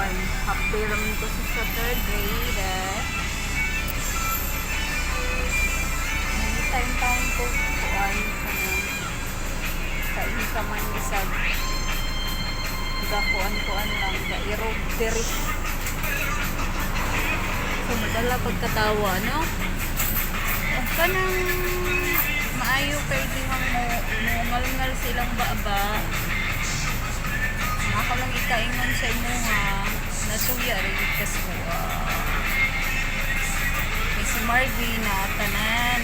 kuan. Half-day ramen ko sa Saturday. Anytime taon ko kuan. Kain sa man isag. Kuan lang. Gairog diri. So, madala pagkatawa, no? Huwag ka nang maayo kay di ngal silang baba. Ako lang ikaingon sa inyo nga nasuya rin kasi may si Marvy na tanan.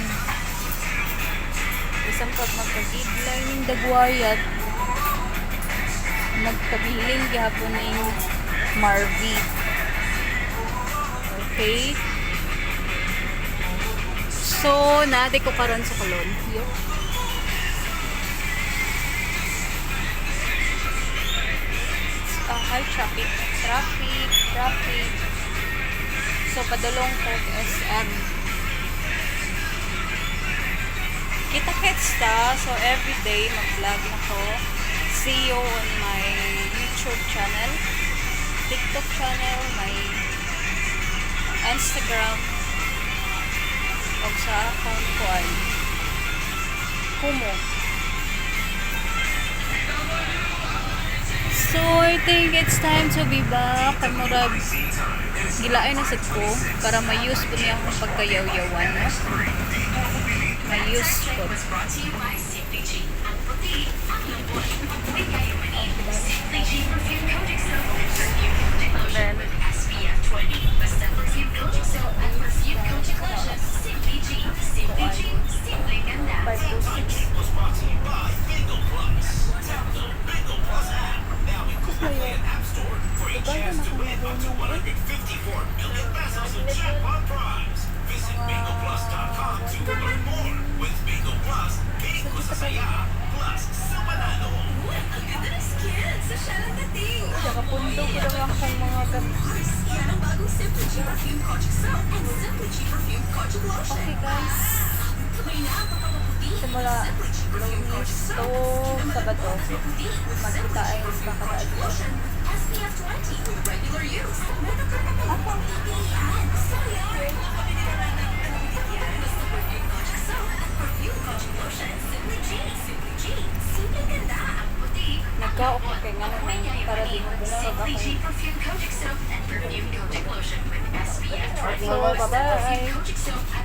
Isang pag magpag-idlay ng dagwayat magpabiling gihapon ng Marvy. Okay? So, naadi ko karon sa Colon. Hi, traffic. So, padulong ko SM. Kita-kits ta. So, everyday mag-vlog na ko. See you on my YouTube channel, TikTok channel, my Instagram, o sa account ko ay Kumo. So, I think it's time to be back. Kamurag, gilaay na sad ko para ma-use po niya akong pagkayaw-yawan. No? Ma-use po. Then, nakapundo ko lang akong mga okay guys, simula Lunes to Sabado magkita ay makakaad ko. Nagkaok ko kay nga naman para di mo bulang ako. So, bye-bye!